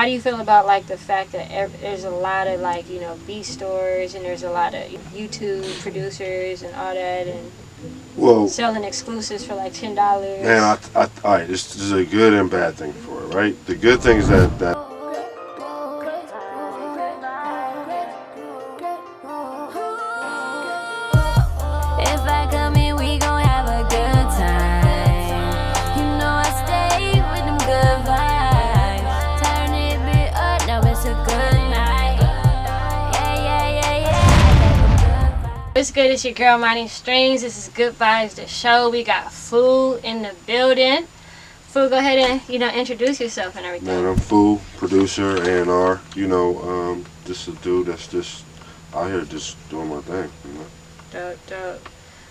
How do you feel about like the fact that there's a lot of like, you know, beat stores and there's a lot of YouTube producers and all that, and selling exclusives for like $10? Man, all right, this is a good and bad thing for it, right? The good thing is that What's good? It's your girl, my name's Strings. This is Good Vibez Da Show. We got Fu in the building. Fu, go ahead and, you know, introduce yourself and everything. Man, I'm Fu, producer, A&R. You know, just a dude that's just out here just doing my thing, you know. Dope.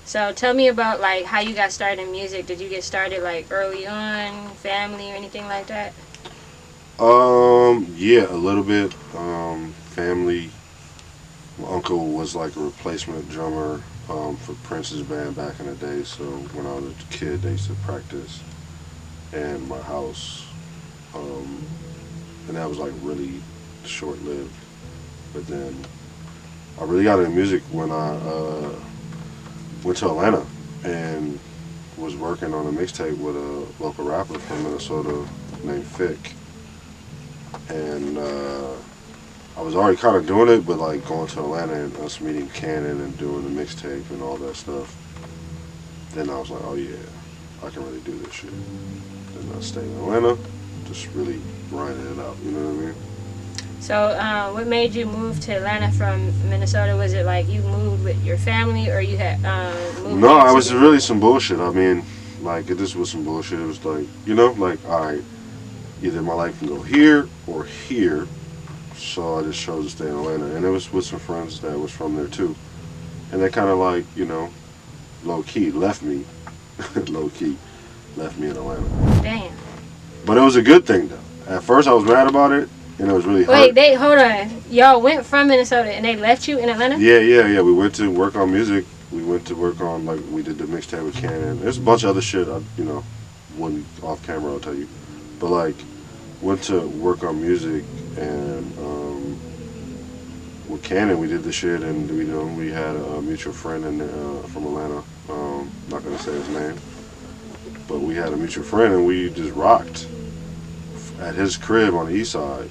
So tell me about like how you got started in music. Did you get started like early on, family or anything like that? Yeah, a little bit. Family. My uncle was like a replacement drummer for Prince's band back in the day. So when I was a kid, they used to practice in my house, and that was like really short-lived. But then I really got into music when I went to Atlanta and was working on a mixtape with a local rapper from Minnesota named Fick, and I was already kind of doing it, but like going to Atlanta and us meeting Cannon and doing the mixtape and all that stuff, then I was like, oh yeah, I can really do this shit. Then I stayed in Atlanta, just really grinding it out, you know what I mean? So what made you move to Atlanta from Minnesota? Was it like you moved with your family, or you had moved? No, it was really some bullshit. I mean, like, it just was some bullshit. It was like, you know, like, all right, either my life can go here or here. So I just chose to stay in Atlanta, and it was with some friends that was from there too, and they kind of like, you know, low key left me in Atlanta. Damn. But it was a good thing though. At first I was mad about it, and it was really hard. Wait, hold on. Y'all went from Minnesota and they left you in Atlanta? Yeah. We went to work on music. We went to work on, like, we did the mixtape with Cannon. There's a bunch of other shit I, you know, wouldn't off camera I'll tell you, but like went to work on music. And with Cannon, we did the shit, and we had a mutual friend from Atlanta. Not gonna say his name, but we had a mutual friend, and we just rocked at his crib on the east side.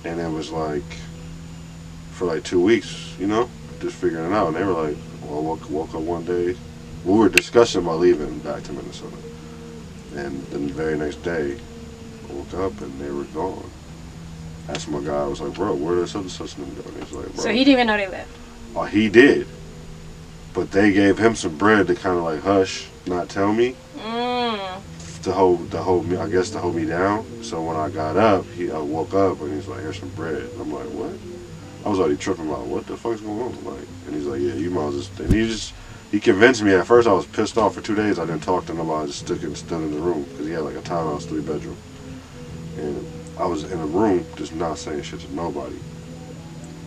And it was like for like 2 weeks, you know, just figuring it out. And they were like, well, woke up one day, we were discussing about leaving back to Minnesota, and then the very next day, I woke up and they were gone. Asked my guy, I was like, bro, where did such and such and them go? He's like, bro. So he didn't even know they left? Oh, he did. But they gave him some bread to kind of like hush, not tell me. To hold me, I guess, to hold me down. So when I got up, I woke up and he's like, here's some bread. And I'm like, what? I was already tripping about what the fuck's going on? Like, and he's like, yeah, you might as well. And he convinced me. At first I was pissed off for 2 days. I didn't talk to nobody. I just stood in the room because he had like a townhouse 3-bedroom. And I was in a room just not saying shit to nobody,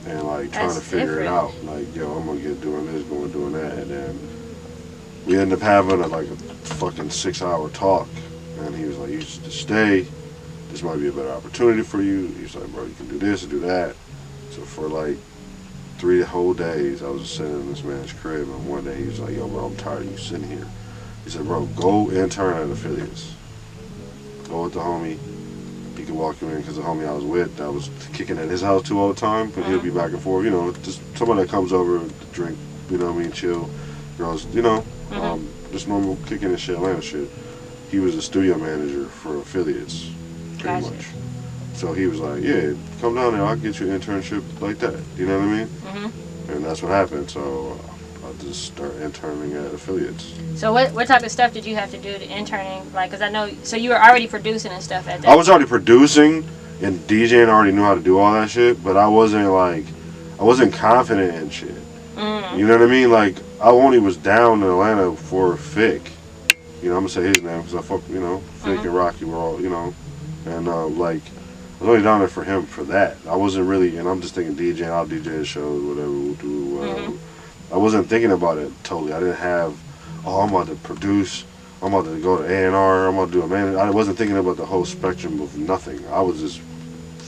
and like trying to figure it out. Like, yo, I'm gonna get doing this, doing that, and then we ended up having a fucking 6-hour talk. And he was like, you should just stay. This might be a better opportunity for you. He's like, bro, you can do this and do that. So for like 3 whole days, I was just sitting in this man's crib, and one day he was like, yo, bro, I'm tired of you sitting here. He said, bro, go intern at Affiliates. Go with the homie. He could walk you in, because the homie I was with, that was kicking at his house too all the time, but he'll be back and forth, you know, just somebody that comes over to drink, you know what I mean, chill, girls, you know, just normal kicking and shit, Atlanta shit. He was a studio manager for Affiliates, pretty much. So he was like, yeah, come down there, I'll get you an internship like that, you know what I mean? And that's what happened, so I just started interning at Affiliates. So what type of stuff did you have to do to interning? Like, because I know, so you were already producing and stuff at that I was already producing and DJing, already knew how to do all that shit, but I wasn't confident in shit. You know what I mean? Like, I only was down in Atlanta for Fick. You know, I'm going to say his name because I fuck, you know, Fick and Rocky were all, you know, and like, I was only down there for him for that. I wasn't really, and I'm just thinking DJing, I'll DJ his shows, whatever, we'll do, whatever. I wasn't thinking about it totally. I didn't have, oh, I'm about to produce, I'm about to go to A&R, I'm about to do a man. I wasn't thinking about the whole spectrum of nothing. I was just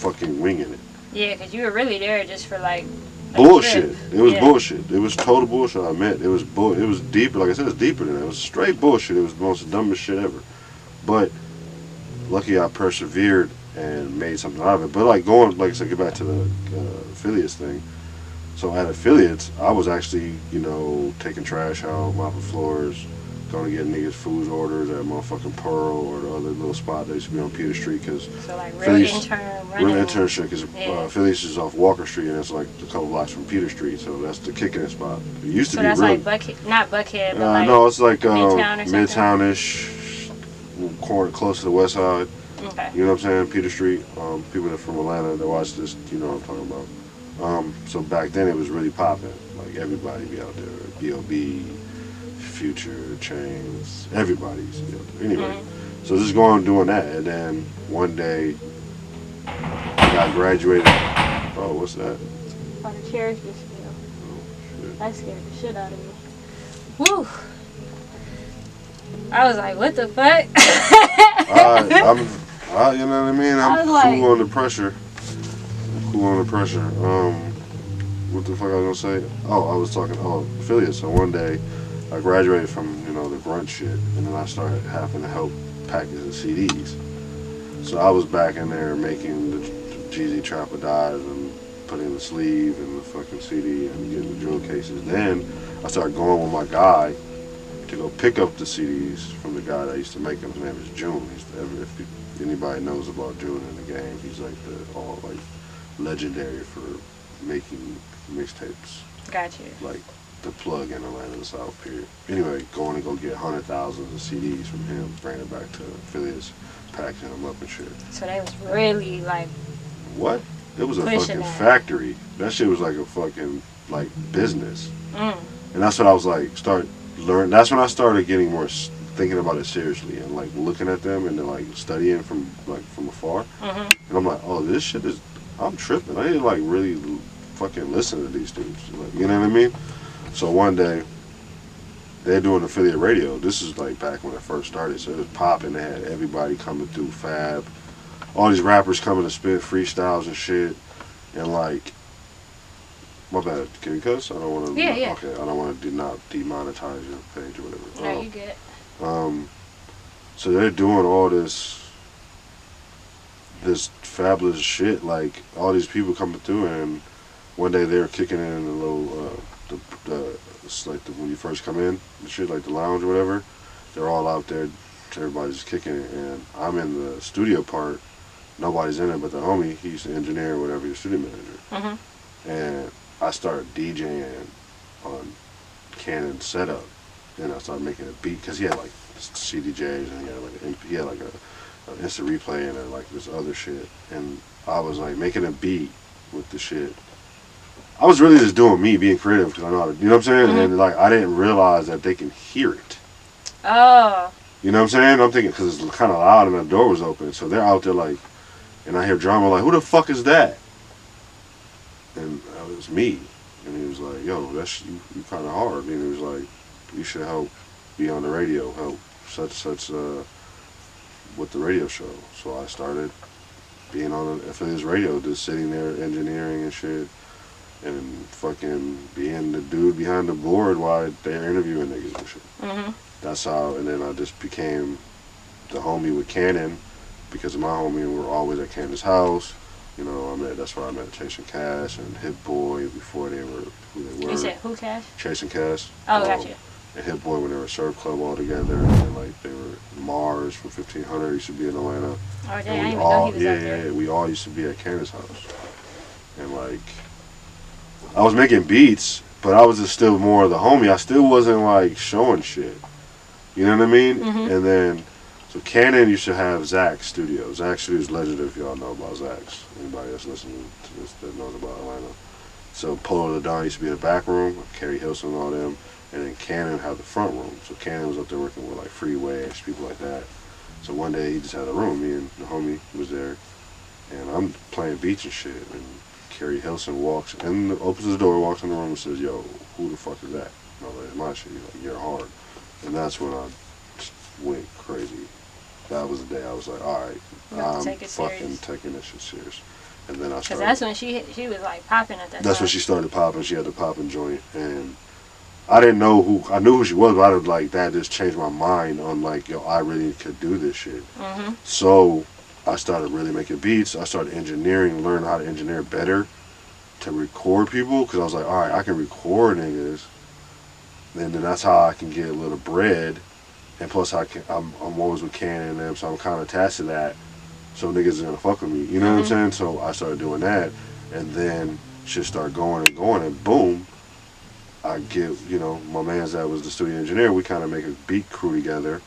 fucking winging it. Yeah, because you were really there just for like bullshit. It was bullshit. It was total bullshit. I meant it was It was deeper. Like I said, it's deeper than that. It was straight bullshit. It was the most dumbest shit ever. But lucky I persevered and made something out of it. But like like I said, get back to the affiliates thing. So at affiliates, I was actually, taking trash out, mopping floors, going to get niggas food orders at motherfucking Pearl or the other little spot that used to be on Peter Street. Cause so like real internship, because Phillies is off Walker Street and it's like a couple blocks from Peter Street, so that's the kicking spot. It used to be. So that's like Buckhead, not Buckhead, but like no, it's like Midtown or Midtownish, corner close to the west side. Okay. You know what I'm saying? Peter Street. People that are from Atlanta that watch this, you know what I'm talking about. So back then it was really popping. Like everybody be out there. B.O.B., Future, Chains, everybody's out there. Anyway, so just going doing that, and then one day I got graduated. Oh, what's that? Oh, the chairs just fell. Oh, shit. That scared the shit out of me. Woo! I was like, what the fuck? You know what I mean? I'm cool on the pressure. What the fuck I was gonna say? Oh, I was talking affiliates. So one day I graduated from, the grunt shit, and then I started having to help package the CDs. So I was back in there making the Jeezy Trapper Dives and putting the sleeve and the fucking CD and getting the jewel cases. Then I started going with my guy to go pick up the CDs from the guy that used to make them. His name is June. If anybody knows about June in the game, he's like legendary for making mixtapes. Gotcha. Like the plug in Atlanta and South, period. Anyway, going to go get 100,000 of CDs from him, bring it back to affiliates, packing them up and shit. So they was really like... What? It was a fucking factory. That shit was like a fucking, business. And that's what I was like, that's when I started getting more, thinking about it seriously and like looking at them and then studying from afar. And I'm like, oh, this shit is, I'm tripping. I didn't really fucking listen to these dudes. You know what I mean? So one day, they're doing affiliate radio. This is back when it first started, so it was popping. They had everybody coming through, Fab, all these rappers coming to spit freestyles and shit, and my bad. Can you cuss? I don't want to. Yeah. Okay, I don't want to not demonetize your page or whatever. No, you good. So they're doing all this fabulous shit. All these people coming through, and one day they were kicking in the little it's when you first come in, the shit the lounge or whatever. They're all out there. Everybody's kicking it, and I'm in the studio part. Nobody's in it but the homie. He used to engineer or whatever, your studio manager. And I started DJing on Canon setup, and I started making a beat because he had CDJs and he had an instant replay and then this other shit, and I was making a beat with the shit. I was really just doing me, being creative, because I know how to, you know what I'm saying? And I didn't realize that they can hear it. Oh. You know what I'm saying? I'm thinking, because it's kind of loud and the door was open, so they're out there and I hear drama who the fuck is that? And it was me. And he was like, yo, that's you kind of hard. And he was like, you should help be on the radio, help such with the radio show. So I started being on affiliates radio, just sitting there engineering and shit, and fucking being the dude behind the board while they're interviewing niggas and shit. That's how, and then I just became the homie with Cannon because of my homie, and we were always at Cannon's house. That's where I met Chasing Cash and Hit Boy before they were who they were. You said who, Cash? Chasing Cash. Oh, gotcha. And Hit Boy when they were Surf Club all together, and they were Mars from 1500 used to be in Atlanta. Oh, dang, I didn't even know he was out there. Yeah, we all used to be at Cannon's house. And I was making beats, but I was just still more of the homie. I still wasn't showing shit. You know what I mean? And then, so Cannon used to have Zach's studio. Zach's studio is legendary if y'all know about Zach's. Anybody that's listening to this that knows about Atlanta. So Polo the Don used to be in the back room, Kerry Hilson and all them. And then Cannon had the front room. So Cannon was up there working with Freeway and people like that. So one day he just had a room. Me and the homie was there. And I'm playing beats and shit. And Kerry Hilson walks and opens his door, walks in the room and says, yo, who the fuck is that? And I'm like, it's my shit. He's like, you're hard. And that's when I just went crazy. That was the day I was like, all right, I'm fucking taking this shit serious. And then I started. Because that's when she was like popping at that time. That's when she started popping. She had the popping joint, and I didn't know who. I knew who she was, but I was like, that just changed my mind on like, yo, I really could do this shit. Mm-hmm. So I started really making beats. I started engineering, learning how to engineer better to record people, because I was like, all right, I can record niggas, and then that's how I can get a little bread. And plus, I'm always with Cannon and them, so I'm kind of attached to that. So niggas is gonna fuck with me, you know what I'm saying? So I started doing that, and then shit started going, and boom, I get, my man's that was the studio engineer. We kind of make a beat crew together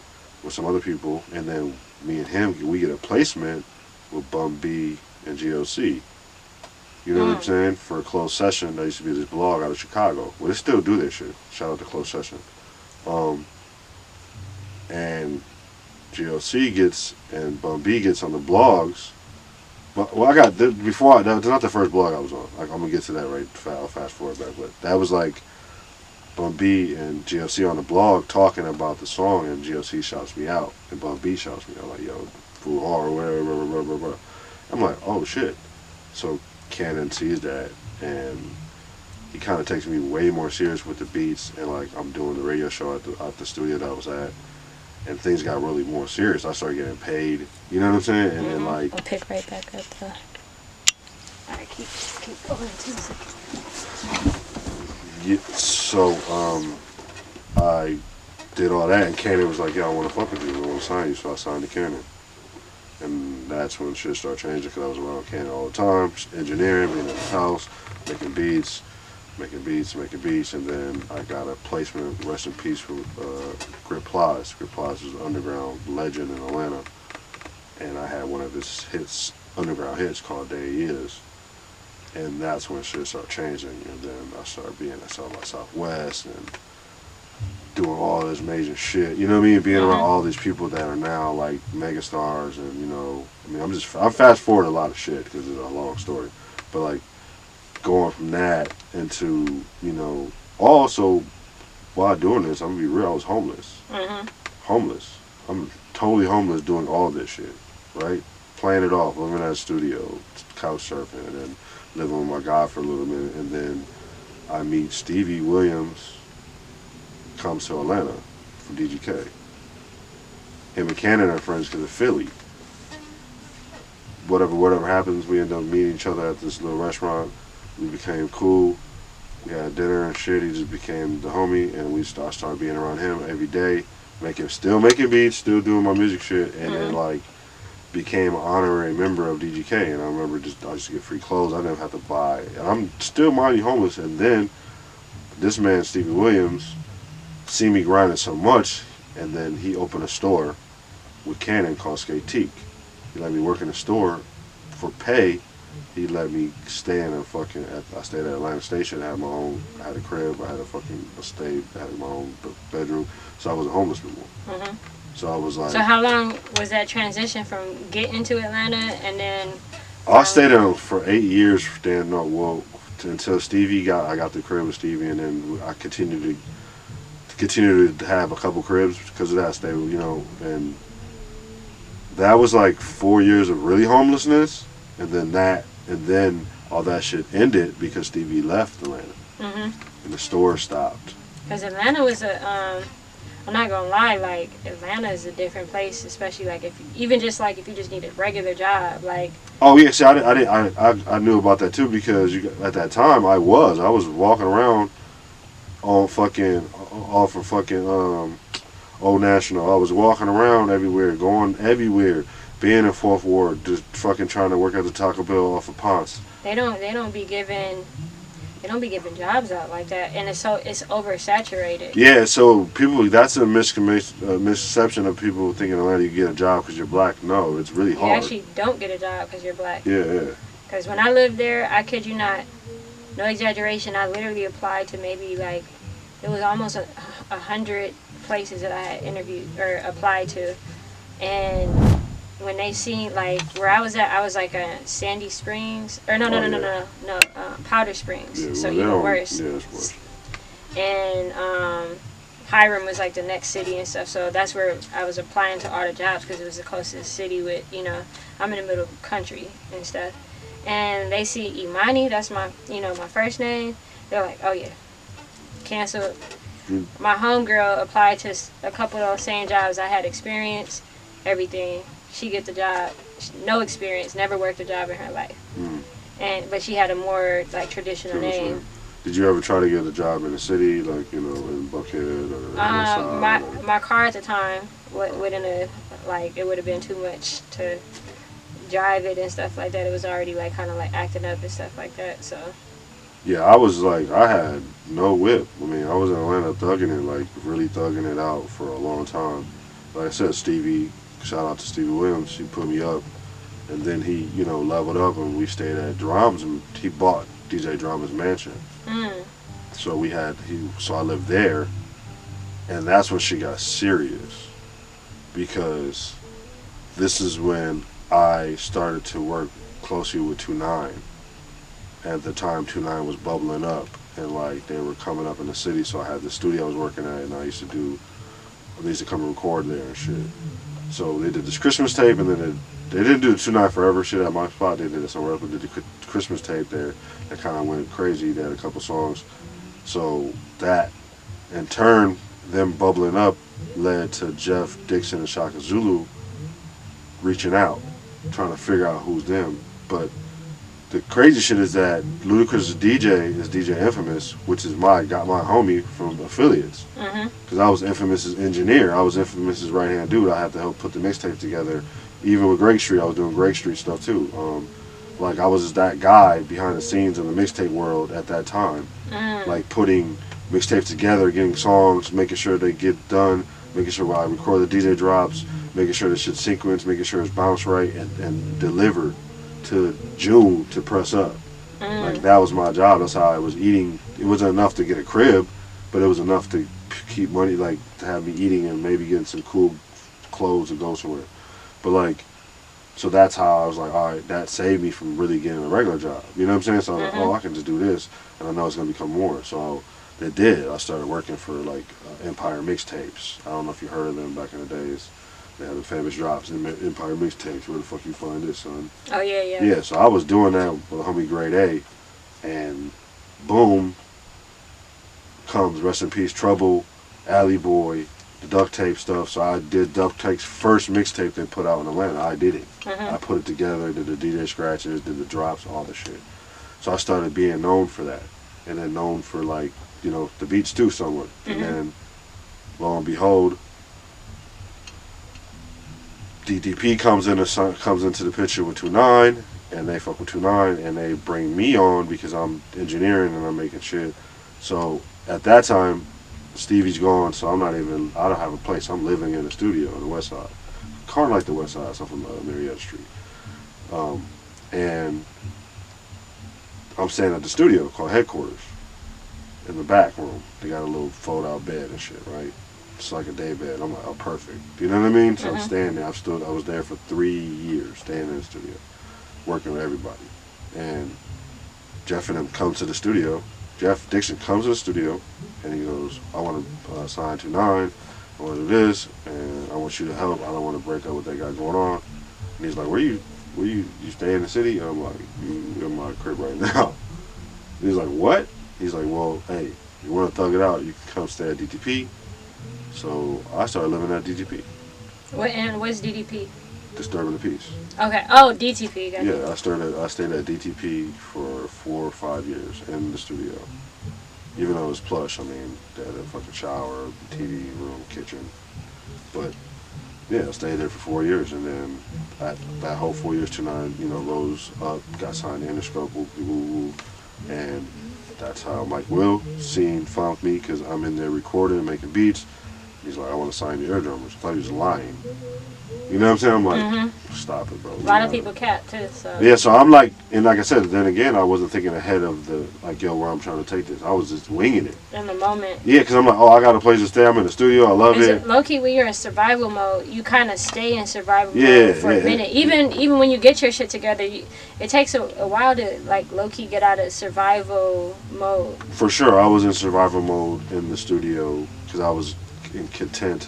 with some other people, and then me and him, we get a placement with Bum B and GOC. You know what I'm saying? For a closed session, that used to be this blog out of Chicago. Well, they still do that shit. Shout out to Closed Session. And GOC gets, and Bum B gets on the blogs. But, well, that's not the first blog I was on. Like, I'm going to get to that right, I'll fast forward back. But that was like Bum B and GOC on the blog talking about the song, and GOC shouts me out, and Bum B shouts me out, like, yo, fool hard, or whatever, blah, blah, blah, blah. I'm like, oh, shit. So Cannon sees that, and he kind of takes me way more serious with the beats, and like I'm doing the radio show at the studio that I was at, and things got really more serious. I started getting paid, you know what I'm saying? And then like, I'll pick right back up though. Alright, keep going 2 seconds. Yeah, so I did all that, and Cannon was like, "Yeah, I want to fuck with you. I want to sign you." So I signed to Cannon. And that's when shit started changing, because I was around Cannon all the time, engineering, being at his house, making beats, and then I got a placement, rest in peace, with Grip Plies. Grip Plies is an underground legend in Atlanta, and I had one of his underground hits called Day He Is, and that's when shit started changing, and then I started being at South by Southwest, and doing all this major shit, you know what I mean? Being around all these people that are now like megastars, and I'm fast forward a lot of shit because it's a long story, but like going from that into, also while doing this, I'm gonna be real, I was homeless. Homeless. I'm totally homeless doing all this shit, right? Playing it off, living at a studio, couch surfing, and then living with my guy for a little minute, and then I meet Stevie Williams. Comes to Atlanta from DGK. Him and Cannon are friends because of Philly. Whatever happens, we end up meeting each other at this little restaurant. We became cool. We had dinner and shit. He just became the homie, and I started being around him every day, still making beats, still doing my music shit, and then like became an honorary member of DGK. And I remember I used to get free clothes. I didn't have to buy, and I'm still mighty homeless. And then this man, Stevie Williams, see me grinding so much, and then he opened a store with Cannon called Skateek. He let me work in the store for pay. He let me stay in I stayed at Atlanta Station. I had a crib, I had I had my own bedroom, so I wasn't homeless anymore. So I was like. So how long was that transition from getting to Atlanta and then? I stayed there for 8 years. Until Stevie I got the crib with Stevie, and then I continued to have a couple cribs because of that. And that was like 4 years of really homelessness, and then all that shit ended because Stevie left Atlanta, and the store stopped. Because Atlanta was I'm not gonna lie, like Atlanta is a different place, especially like if you just need a regular job, like. Oh yeah, see, I knew about that too, because at that time I was walking around off of Old National. I was walking around everywhere, going everywhere, being in Fourth Ward, just fucking trying to work at the Taco Bell off of Ponce. They don't be giving jobs out like that, and it's oversaturated. Yeah, so that's a misconception of people thinking Atlanta you get a job because you're black. No, it's really hard. You actually don't get a job because you're black. Yeah. Because when I lived there, I kid you not, no exaggeration, I literally applied to maybe like, it was almost 100 places that I had interviewed or applied to, and when they seen like where I was at, I was like Sandy Springs, or Powder Springs, yeah, so even worse. Yeah, it's worse. And Hiram was like the next city and stuff, so that's where I was applying to all the jobs because it was the closest city with, I'm in the middle of the country and stuff. and they see Imani, that's my my first name, they're like, oh yeah, cancel. My homegirl applied to a couple of those same jobs. I had experience, everything. She get the job, no experience, never worked a job in her life. But she had a more like traditional name. Did you ever try to get a job in the city, like in Buckhead or my car at the time wouldn't have, like, it would have been too much to drive it and stuff like that. It was already like kind of like acting up and stuff like that. So yeah, I was like, I had no whip. I mean, I was in Atlanta thugging it, like really thugging it out for a long time. Like I said, Stevie, shout out to Stevie Williams, he put me up. And then he, leveled up, and we stayed at Drums, and he bought DJ Drama's mansion. So so I lived there, and that's when she got serious, because this is when I started to work closely with 2-9. At the time, 2-9 was bubbling up, and like they were coming up in the city. So I had the studio I was working at, and I used to come and record there and shit. So they did this Christmas tape, and then they didn't do the 2-9 Forever shit at my spot. They did it somewhere else, but did the Christmas tape there. That kind of went crazy. They had a couple songs. So that, in turn, them bubbling up led to Jeff Dixon and Shaka Zulu reaching out, trying to figure out who's them. But the crazy shit is that Ludacris' DJ is DJ Infamous, which is my homie from Affiliates. Because I was Infamous's engineer. I was Infamous's right-hand dude. I had to help put the mixtape together. Even with Greg Street, I was doing Greg Street stuff too. Like I was that guy behind the scenes in the mixtape world at that time. Like putting mixtapes together, getting songs, making sure they get done, making sure while I record the DJ drops, making sure the shit's sequenced, making sure it's bounced right, and delivered to June to press up. Like that was my job. That's how I was eating. It wasn't enough to get a crib, but it was enough to keep money, like to have me eating and maybe getting some cool clothes to go somewhere. But like, so that's how I was like, all right, that saved me from really getting a regular job. You know what I'm saying? So I was like, oh, I can just do this, and I know it's gonna become more. So it did. I started working for like Empire Mixtapes. I don't know if you heard of them back in the days. They had the famous drops in Empire Mixtapes. Where the fuck you find this, son? Oh yeah. Yeah. So I was doing that with a homie Grade A, and boom comes Rest in Peace Trouble, Alley Boy, the duct tape stuff. So I did duct tape's first mixtape they put out in Atlanta. I did it. I put it together, did the DJ scratches, did the drops, all the shit. So I started being known for that, and then known for like the beats too somewhat. And then lo and behold, DDP comes into the picture with 2-9, and they fuck with 2-9, and they bring me on because I'm engineering and I'm making shit. So at that time, Stevie's gone, so I don't have a place. I'm living in a studio on the west side. Kind of like the west side, so I'm from Marietta Street. And I'm staying at the studio called Headquarters in the back room. They got a little fold-out bed and shit, right? It's like a day bed. I'm like, oh, perfect. You know what I mean? So I'm staying there. I was there for 3 years, staying in the studio, working with everybody. And Jeff and him come to the studio. Jeff Dixon comes to the studio, and he goes, I want to sign 2-9. I want to do this, and I want you to help. I don't want to break up what they got going on. And he's like, you stay in the city? And I'm like, you're in my crib right now. And he's like, what? He's like, well, hey, you want to thug it out, you can come stay at DTP. So I started living at DTP. What's DDP? Disturbing the Peace. Okay. Oh, DTP. Gotcha. Yeah, I stayed at DTP for 4 or 5 years in the studio. Even though it was plush, I mean, they had a fucking shower, TV room, kitchen. But yeah, I stayed there for 4 years, and then that whole 4 years, 2-9, rose up, got signed to Interscope, woo, and that's how Mike Will found me, because I'm in there recording and making beats. He's like, I want to sign the air drummers. I thought he was lying. You know what I'm saying? I'm like, stop it, bro. A lot of people cap too, so. Yeah, so I'm like, and like I said, then again, I wasn't thinking ahead of where I'm trying to take this. I was just winging it. In the moment. Yeah, because I'm like, I got a place to stay. I'm in the studio. I love it. Low-key, when you're in survival mode, you kind of stay in survival mode for a minute. Even when you get your shit together, it takes a while to, like, low-key get out of survival mode. For sure. I was in survival mode in the studio because I was content.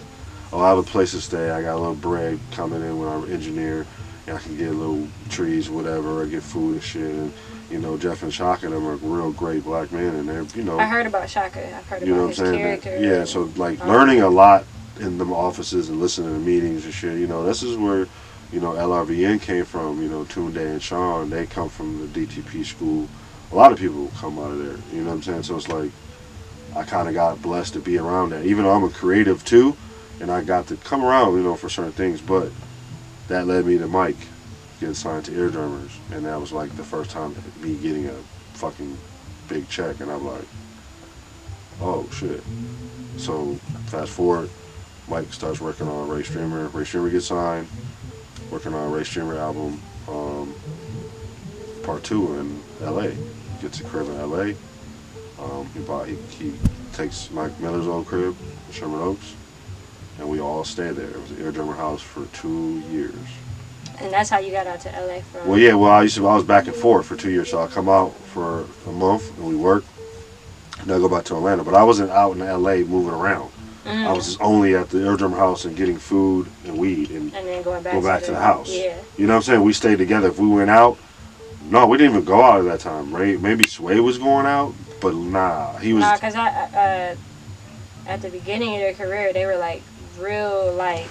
I have a place to stay. I got a little bread coming in when I'm an engineer. and I can get little trees, whatever, or get food and shit. And you know, Jeff and Shaka, them are real great black men, and they're, you know. I heard about Shaka. I've heard you know about what I'm his saying? character. Yeah, so like learning a lot in them offices and listening to meetings and shit. You know, this is where, you know, LRVN came from. You know, Tunde and Sean, they come from the DTP school. A lot of people come out of there. You know what I'm saying? So it's like I kind of got blessed to be around that. Even though I'm a creative too, and I got to come around, you know, for certain things. But that led me to Mike getting signed to Eardrummers, and that was like the first time me getting a fucking big check, and I'm like, oh shit. So fast forward, Mike starts working on Rae Sremmurd. Rae Sremmurd gets signed, working on Rae Sremmurd album, part 2 in LA. Gets a crib in LA. He takes Mike Miller's old crib, Sherman Oaks, and we all stayed there. It was an Eardrummer house for 2 years. And that's how you got out to LA from? Well, yeah. Well, I was back and forth for 2 years, so I come out for a month and we work, and I go back to Atlanta. But I wasn't out in LA moving around. I was just only at the Eardrummer house and getting food and weed, and then going back, go back to the house. Yeah. You know what I'm saying? We stayed together. If we went out, no, we didn't even go out at that time. Right? Maybe Sway was going out, but nah, he was. Nah, because at the beginning of their career, they were like real like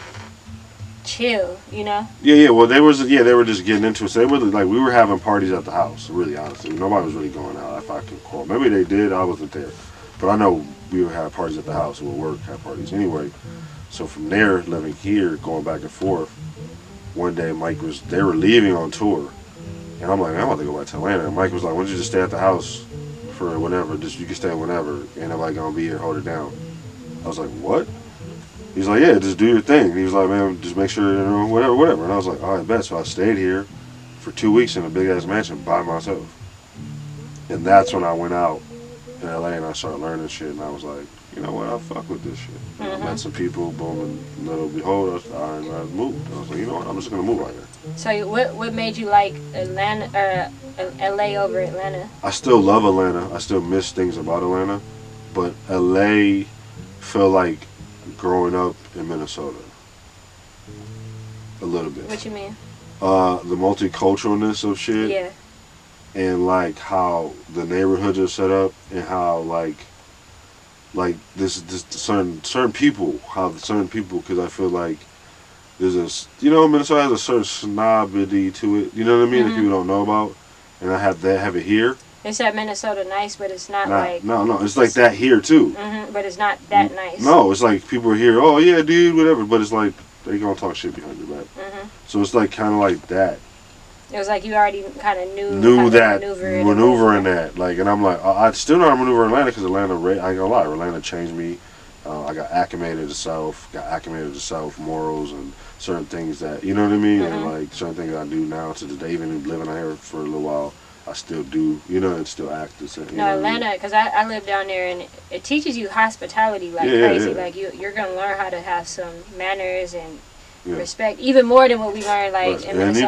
chill, you know. Yeah. Well, they were just getting into it. So they were like, we were having parties at the house. Really, honestly, nobody was really going out. If I can call, maybe they did. I wasn't there, but I know we would have parties at the house. We would work, have parties anyway. So from there, living here, going back and forth. One day, they were leaving on tour, and I'm like, man, I'm about to go back to Atlanta. And Mike was like, why don't you just stay at the house for whenever? Just you can stay whenever. Ain't nobody gonna be here. Hold it down. I was like, what? He's like, yeah, just do your thing. And he was like, man, just make sure, you know, whatever. And I was like, all right, bet. So I stayed here for 2 weeks in a big-ass mansion by myself. And that's when I went out in LA and I started learning shit. And I was like, you know what, I'll fuck with this shit. I met some people, boom, and little behold, I moved. I was like, you know what, I'm just going to move out here. So what made you like Atlanta, LA over Atlanta? I still love Atlanta. I still miss things about Atlanta. But LA felt like growing up in Minnesota. A little bit. What you mean? The multiculturalness of shit. Yeah. And like how the neighborhoods are set up, and how like this certain people, because I feel like there's a, you know, Minnesota has a certain snobbery to it. You know what I mean? That people don't know about, and they have it here. They said Minnesota nice, but it's not like... No, it's like that here too. But it's not that nice. No, it's like people are here, oh yeah, dude, whatever, but it's like they gonna talk shit behind your back. So it's like kind of like that. It was like you already kind of knew that maneuvering that, like, and I'm like, I still know how to maneuver Atlanta, because Atlanta, I ain't gonna lie, Atlanta changed me. I got acclimated to South morals and certain things that, you know what I mean, and like certain things I do now to today, even living out here for a little while, I still do, you know, and still act the same. No, Atlanta, because I live down there, and it teaches you hospitality like crazy. Yeah. Like you're gonna learn how to have some manners and respect, even more than what we learned like in Minnesota.